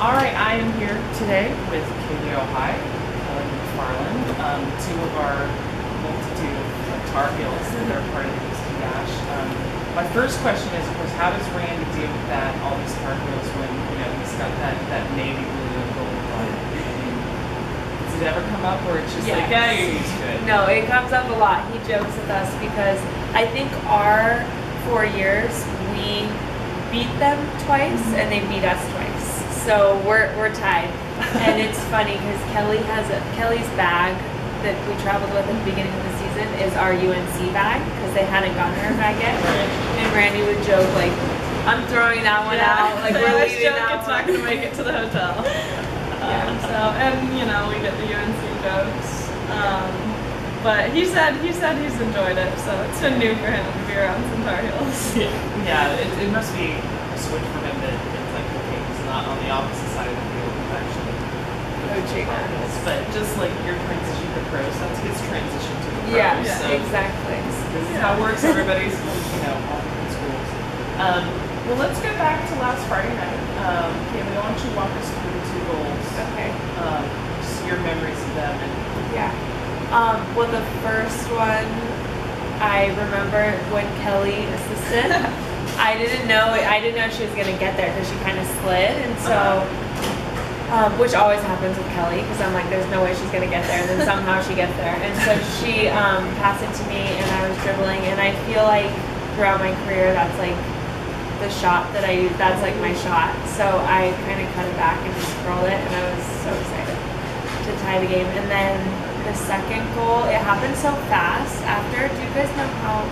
All right, I am here today with Kealia Ohai and McFarlane, two of our multitude of Tar Heels that are part of the Houston Dash. My first question is, of course, how does Randy deal with that, all these Tar Heels, when he's got that navy blue and gold line? Does it ever come up where it's just like, yeah, you're used to it? No, it comes up a lot. He jokes with us because I think our 4 years we beat them twice and they beat us twice. So we're tied. And it's funny because Kelly's bag that we traveled with at the beginning of the season is our UNC bag because they hadn't gotten her bag yet. And Randy would joke like, I'm throwing that one out. Like we're leaving that one. It's not going to make it to the hotel. And we get the UNC jokes. But he said he's enjoyed it, so it's been new for him to be around some Tar Heels. Yeah, it must be a switch for him that it's like, okay, he's not on the opposite side of the field, he's actually coaching Tar Heels. But just like your transition to pros, that's his transition to the pros. Yeah, so exactly. This is how it works. Everybody's, all in schools. Well, let's go back to last Friday night. Kealia, why don't you walk us through the two goals? Okay. Just your memories of them. Yeah. Well, the first one, I remember when Kelly assisted. I didn't know she was gonna get there because she kind of slid, and so, which always happens with Kelly because I'm like, there's no way she's gonna get there, and then somehow she gets there, and so she passed it to me, and I was dribbling, and I feel like throughout my career, that's like the shot that I use. That's like my shot. So I kind of cut it back and just rolled it, and I was so excited to tie the game, and then. The second goal, it happened so fast after. Do you guys know how?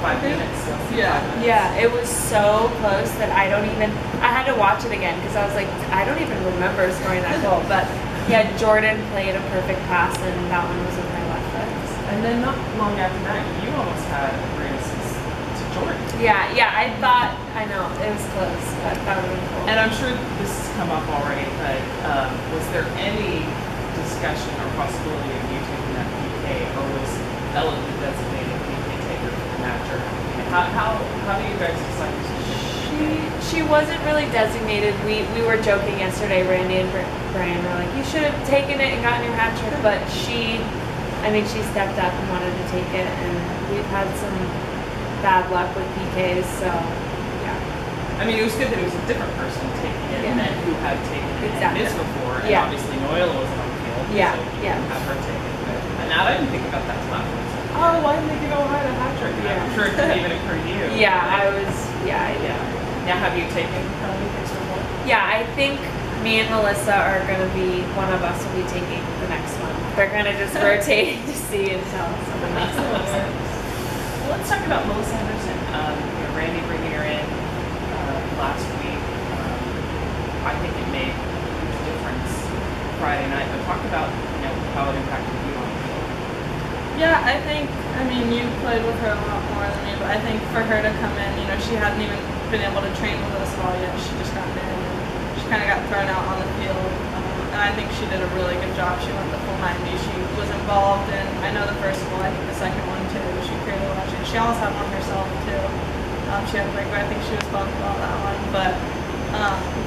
5 minutes. Yeah. Yeah, it was so close that I had to watch it again because I was like, I don't even remember scoring that goal. But yeah, Jordan played a perfect pass and that one was with my left foot. And then not long after that, you almost had a great assist to Jordan. Yeah, I know, it was close, but that would have been cool. And I'm sure this has come up already, but was there any discussion or possibility of you taking that PK, or was Ella the designated PK taker for the match? Or how do you guys decide to She wasn't really designated. We were joking yesterday, Randy and Brian were like, you should have taken it and gotten your hat trick, but she stepped up and wanted to take it, and we've had some bad luck with PKs, so yeah. I mean, it was good that it was a different person taking it than who had taken it and missed before, and obviously Noella wasn't on the field, so you didn't have her take it. And now I didn't think about that till afterwards. Oh, why didn't they give Ohai the hat trick? I'm sure it didn't even occur to you. I did. Now, have you taken PKs before? Yeah, I think me and Melissa are going to be, one of us will be taking the next one. They're going to just rotate to see until someone makes it. Well, let's talk about Melissa Henderson. Randy bringing her in last week. I think it made a huge difference Friday night. But talk about how it impacted you on the field. Yeah, I mean, you played with her a lot more than me, but I think for her to come in, she hadn't even been able to train with us at all yet. She just got in and she kind of got thrown out on the field. And I think she did a really good job. She went the full 90. She was involved in, I know the first goal, I think the second one too. She created a lot. She almost had one herself too. She had a break, but I think she was bummed about that one. But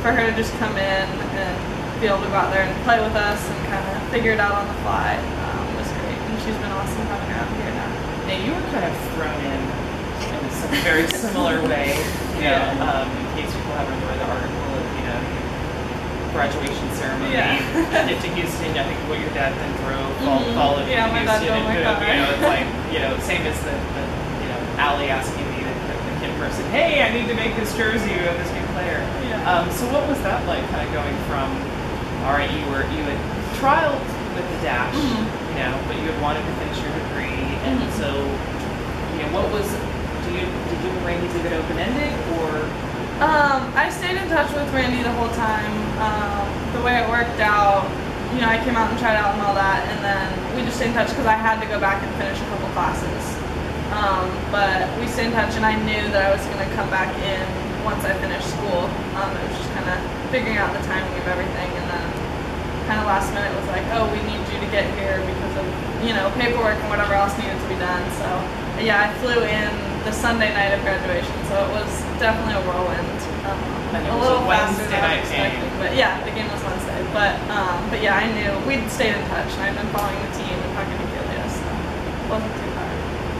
for her to just come in and be able to go out there and play with us and kind of figure it out on the fly was great. And she's been awesome having her out here now. Now, you were kind of thrown in a very similar way. In case people haven't read the article of graduation ceremony. Get to Houston. I think what your dad then drove, followed you to Houston, it's like same as the Allie asking me, the kid person, hey, I need to make this jersey of this new player. So what was that like, kind of going from, all right, you had trialed with the Dash, but you had wanted to finish your degree, and so what was, did you and Randy leave it open-ended, or? I stayed in touch with Randy the whole time. The way it worked out, I came out and tried out and all that, and then we just stayed in touch because I had to go back and finish a couple classes. But we stayed in touch, and I knew that I was going to come back in once I finished school. It was just kind of figuring out the timing of everything, and then kind of last minute was like, oh, we need you to get here because of paperwork and whatever else needed to be done. So yeah, I flew in the Sunday night of graduation, so it was definitely a whirlwind. And it A was little a faster Wednesday than I night expected. game. But yeah, the game was Wednesday. But yeah, I knew we'd stayed in touch, and I'd been following the team and talking to Kealia, so it wasn't too hard.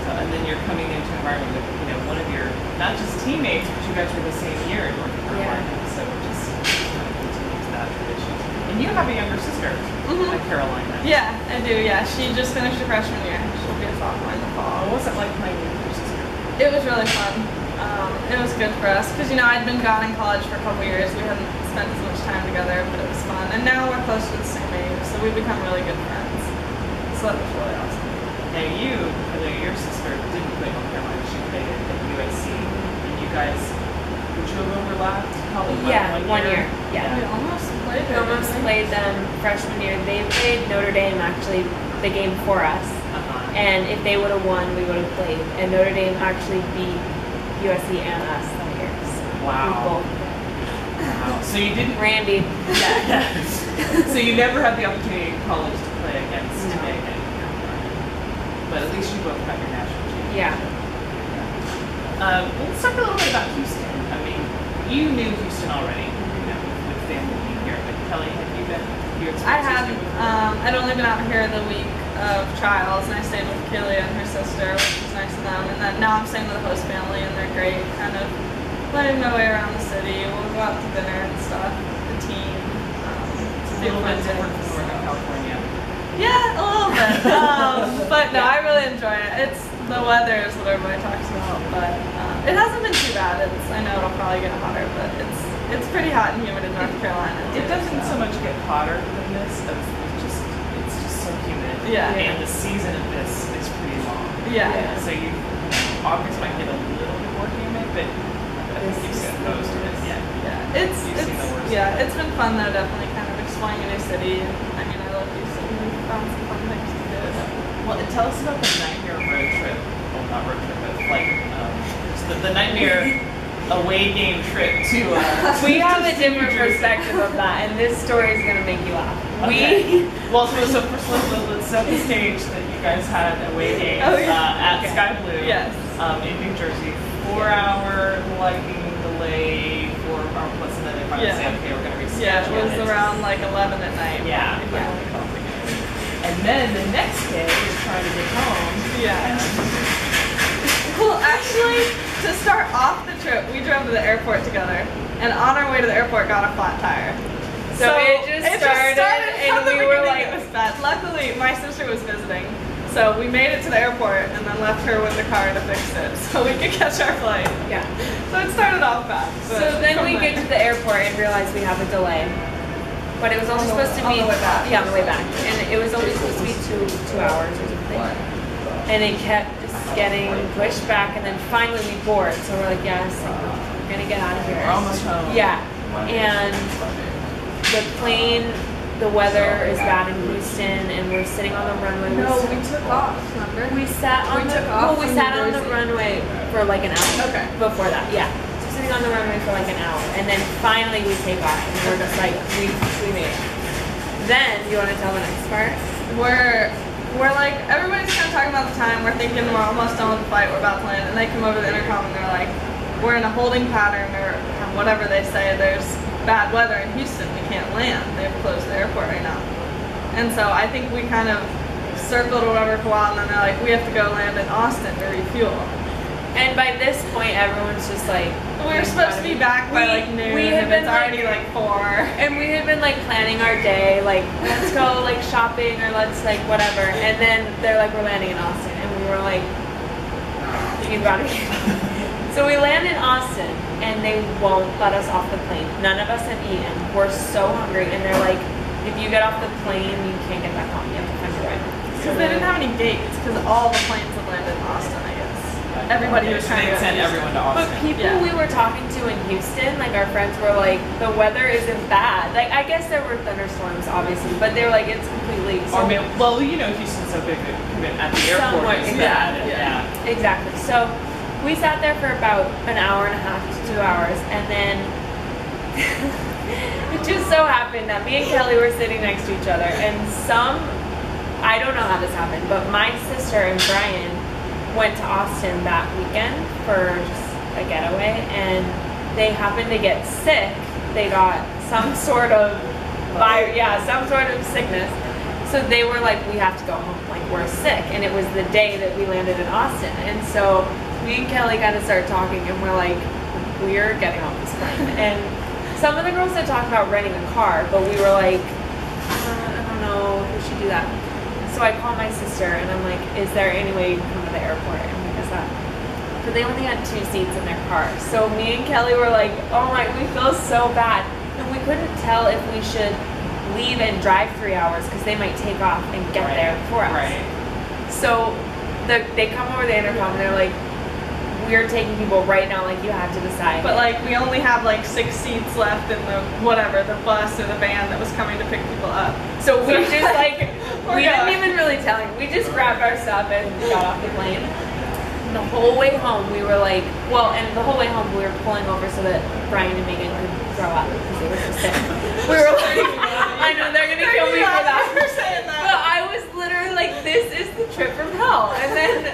So, and then you're coming into an environment with, you know, one of your, not just teammates, but you guys were the same year in North Carolina. So it just kind of continues that tradition. And you have a younger sister, like Carolina. Yeah, I do. Yeah, she just finished her freshman year. She'll be a sophomore in the fall. What was it like playing with your sister? It was really fun. It was good for us because, you know, I'd been gone in college for a couple years. We hadn't spent as much time together, but it was fun. And now we're close to the same age, so we've become really good friends. So that was really awesome. Now you, your sister, didn't play North Carolina. She played at USC. And you guys, would you have overlapped? Probably Yeah, one year. Yeah. We almost played We almost played them freshman year. They played Notre Dame actually the game before us. And if they would have won, we would have played. And Notre Dame actually beat USC and us that year. So Wow. Wow. So you didn't. Randy. Yeah. So you never had the opportunity in college to play against No. Megan. But at least you both got your national championship. Yeah. Well, let's talk a little bit about Houston. I mean, you knew Houston already, you know, with family being here. But Kelly, have you been? I hadn't. I'd only been out here the week of trials, and I stayed with Kealia and her sister, which was nice of them. And then now I'm staying with a host family, and they're great. Kind of letting my way around the city. We'll go out to dinner and stuff. The team. It's a little bit different from Northern California. Yeah, a little bit. But no, I really enjoy it. It's the weather is what everybody talks about, but it hasn't been too bad. I know it'll probably get hotter, but it's pretty hot and humid in North Carolina. It doesn't so much get hotter than this. It's just so humid. Yeah. And the season of this is pretty long. Yeah. So August might get a little bit more humid, but I think you get most of it. Yeah. Yeah. It's been fun though. Definitely kind of exploring a new city. I mean, I love Houston. We found some fun things to do. Well, and tell us about the nightmare road trip. Well, not road trip, but like the nightmare away game trip to. We have a different perspective of that, and this story is going to make you laugh. Okay. So first let's set the stage that you guys had away games at Sky Blue in New Jersey. 4-hour lightning delay, 4 hour plus, and then they finally say, okay, we're going to reschedule. Yeah, it was around like 11 at night. Yeah. And then the next day, you're trying to get home. Yeah. Well, actually, to start off the trip, we drove to the airport together, and on our way to the airport, got a flat tire. So it just started and we were like, it was bad. Luckily, my sister was visiting, so we made it to the airport and then left her with the car to fix it, so we could catch our flight. Yeah. So it started off bad. So then we get to the airport and realize we have a delay. But it was only supposed to be on the way back. Yeah, on the way back, and it was only supposed to be two hours or something. And it kept just getting pushed back, and then finally we board. So we're like, yes, we're gonna get out of here. We're almost home. Yeah, and the plane, the weather is bad in Houston, and we're sitting on the runway. No, we took off. Remember? We sat on the runway for like an hour. Okay. Before that, yeah. So sitting on the runway for like an hour, and then finally we take off, and we're just like, we made it. Then you want to tell the next part? We're like, everybody's kind of talking about the time. We're thinking we're almost done with the flight. We're about to land, and they come over to the intercom and they're like, we're in a holding pattern or whatever they say. There's bad weather in Houston. We can't land. They've closed the airport right now. And so I think we kind of circled or whatever for a while, and then they're like, we have to go land in Austin to refuel. And by this point, everyone's just like, we were supposed to be back by like noon, and it's already like 4. And we had been like planning our day, like let's go like shopping or let's like whatever. And then they're like, we're landing in Austin, and we were like, you gotta get So we land in Austin, and they won't let us off the plane. None of us have eaten. We're so hungry, and they're like, if you get off the plane, you can't get back on. You have to find your way. Because they didn't have any gates, because all the planes had landed in Austin, I guess. Everybody was trying to send everyone to Austin. But people we were talking to in Houston, like our friends were like, the weather isn't bad. Like I guess there were thunderstorms, obviously, but they were like, it's completely. Or maybe, well, you know, Houston's so big that at the airport is bad. Yeah. Exactly. So we sat there for about an hour and a half to 2 hours, and then it just so happened that me and Kelly were sitting next to each other, and I don't know how this happened, but my sister and Brian went to Austin that weekend for just a getaway, and they happened to get sick. They got some sort of some sort of sickness. So they were like, we have to go home, like we're sick. And it was the day that we landed in Austin. And so me and Kelly kind of started talking, and we're like, we're getting off this plane. And some of the girls had talked about renting a car, but we were like, I don't know if we should do that. So I called my sister, and I'm like, is there any way you can come to the airport and pick us up? But they only had 2 seats in their car. So me and Kelly were like, oh my, we feel so bad. And we couldn't tell if we should leave and drive 3 hours because they might take off and get there for us. Right. So they come over the intercom, and they're like, we're taking people right now, like you have to decide. But like we only have like 6 seats left in the the bus or the van that was coming to pick people up. So we just like, we didn't even really tell him. We just grabbed our stuff and got off the plane. The whole way home we were like, the whole way home we were pulling over so that Brian and Megan could throw up because they were so sick. We were like, I know they're gonna kill me for that. But I was literally like, this is the trip from hell. And then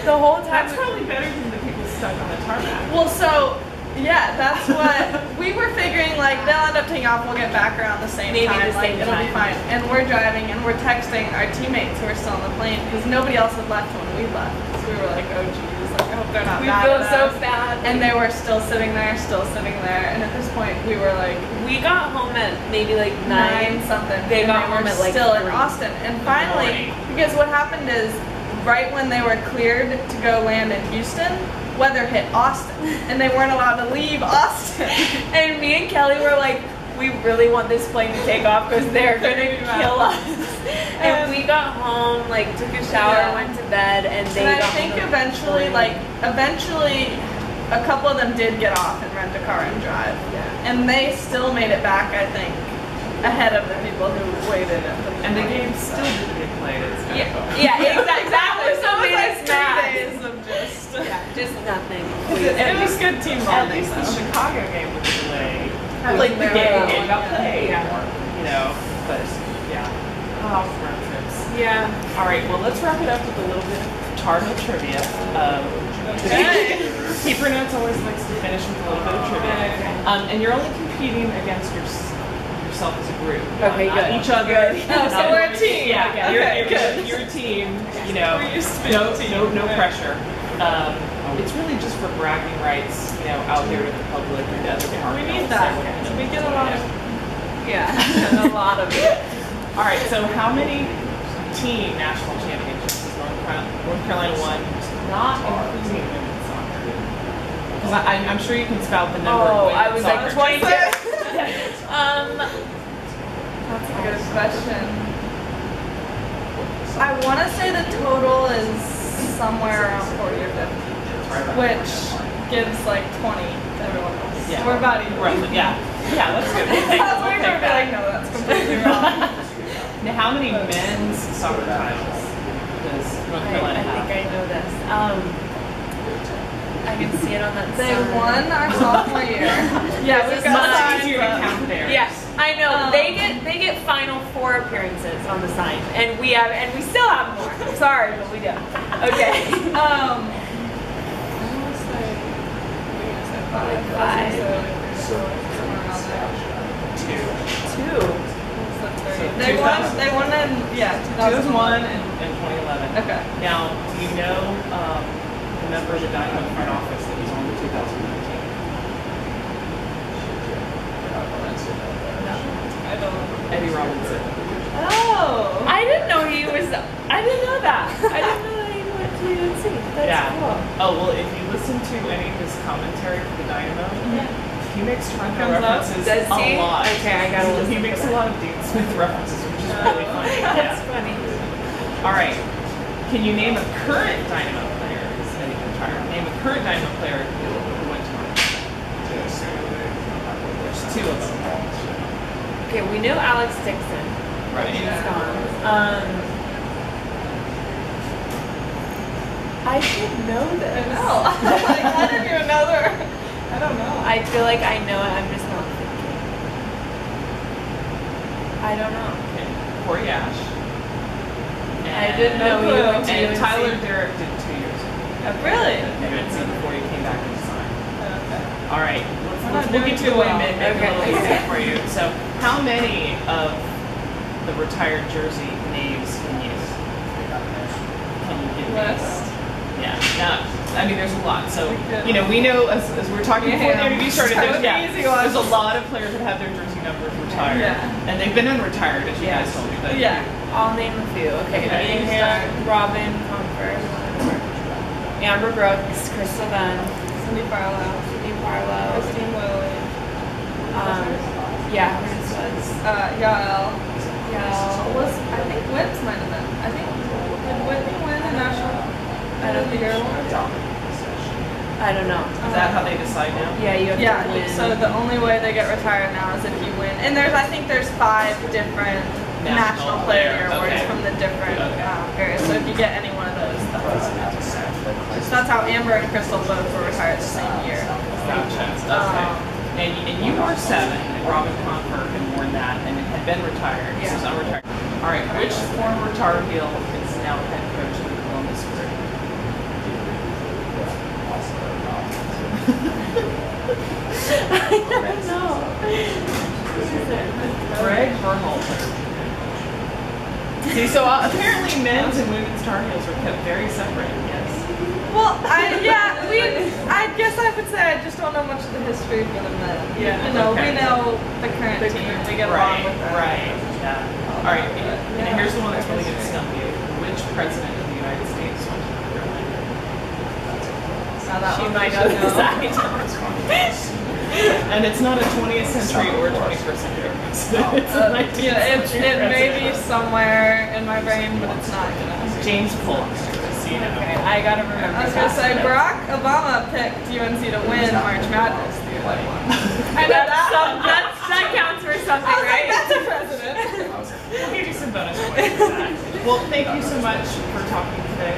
the whole time. That's probably better than the people stuck on the tarmac. Well, so yeah, that's what we were figuring. Like they'll end up taking off. We'll get back around the same time. Like it'll be fine. And we're driving and we're texting our teammates who are still on the plane because nobody else had left when we left. So we were like, oh geez, like I hope they're not mad at us. We feel so bad. And they were still sitting there. And at this point, we were like, we got home at maybe like 9 something. They got home at like still 3. in Austin. And finally, because what happened is, right when they were cleared to go land in Houston, weather hit Austin, and they weren't allowed to leave Austin. And me and Kelly were like, we really want this plane to take off because they're gonna kill us. And we got home, like took a shower, went to bed, and they. And I think eventually, a couple of them did get off and rent a car and drive. Yeah. And they still made it back, I think, ahead of the people who waited at the And the game still didn't get played. It's kind of exactly. So it was made like us 3 mad. days of Just nothing. It was good team At bonding. least the Chicago game with the delay. Like the game got played. You know, but yeah. Oh, road trips. Yeah. All right. Well, let's wrap it up with a little bit of Tar Heel trivia. Keeper Notes always likes to finish with a little bit of trivia. And you're only competing against yourself as a group. Okay, not good. each other. Oh, so we're a team. Yeah, Okay, you're a team. You know, We're used to being a team. no pressure. It's really just for bragging rights, you know, out there to the public and to other cardinals. We need that. We get a lot of A lot of it. All right. So, how many team national championships has North Carolina won? Not including women's soccer. Because I'm sure you can spout the number. Oh, of I was like 22. That's That's a good question. I want to say the total is somewhere around 40 or 50, which gives like 20 to everyone else. Yeah. We're about even. Roughly, yeah, that's good. That's what we're like, no, that's completely wrong. Now, how many men's soccer titles does North Carolina I have? think I know this. I can see it on that They sign. won our sophomore year. Yeah, we've got Much signs easier to up. count there. Yes, I know. They get Final Four appearances on the sign, and we still have more. I'm sorry, but we do. Okay. I want to say, Five. Two. They won in 2001 and 2011. Okay. Now, do you know the member of the Dynamo front office that was on the 2019? I don't know. Eddie Robinson. Oh. I didn't know he was. I didn't know that. I didn't know that he went to UNC. That's cool. Oh, well, if you listen to any of his commentary for the Dynamo, he makes Toronto Comes up. references Does he? a lot. Okay, I gotta listen He to makes that. a lot of Dean Smith references, which is really funny. That's Yeah. funny. All right. Can you name a current Dynamo player? Name a current Dynamo player who went to North Carolina. There's 2 of them. Okay, we knew Alex Dixon. Right. He's gone. I should know this. I know. Like, I didn't even know there. I don't know. I feel like I know it. I'm just not thinking. I don't know. Okay. Corey Ash. I didn't know you went to And UNC. Tyler Derrick did 2 years. Really? At UNC before he came back to sign. we'll get to the women maybe Okay. a little easier for you. So, how many of the retired jersey names can you give me? List. Yeah. Now, I mean, there's a lot. So, we know as we're talking before the interview started, there's a lot of players that have their jersey numbers retired, and they've been unretired, as you guys told me. But I'll name a few. Okay, Okay. Robin Comfort, Amber Brooks, Crystal Dunn, Cindy Barlow. Christine Wiley. hers was Yael. Yael. I think Whit's might have been. I think did Whitney win the national? I don't think I don't know. is that how they decide now? Yeah, you have to win. So the only way they get retired now is if you win. And I think there's 5 different national player awards from the different areas. So if you get any one of those, so that's how Amber and Crystal both were retired the same year. Gotcha. Okay. And you were 7, and Robin Confer had worn that and had been retired. Yeah. So retired. All right. Which former Tar Heel is now head coach of the Columbus Crew? I don't know. Greg Berhalter. See, so apparently men's and women's Tar Heels are kept very separate. Yes. Well, I guess I would say I just don't know much of the history for the men. Yeah. We know the current team. We get along with them. Right. Yeah. All right. And here's the one that's really going to stump you. Which president of the United States went to the Carolina? She might not decide. And it's not a 20th century or 21st century reference. It's a 19th century it may be president. somewhere in my brain, but it's not gonna. James Polk. Just so you know. Okay, I gotta remember. I was gonna say Barack Obama picked UNC to win March Madness the year they won. That counts for something, right? That's a president. I'll give you some bonus points for that. Well, thank you so much for talking today.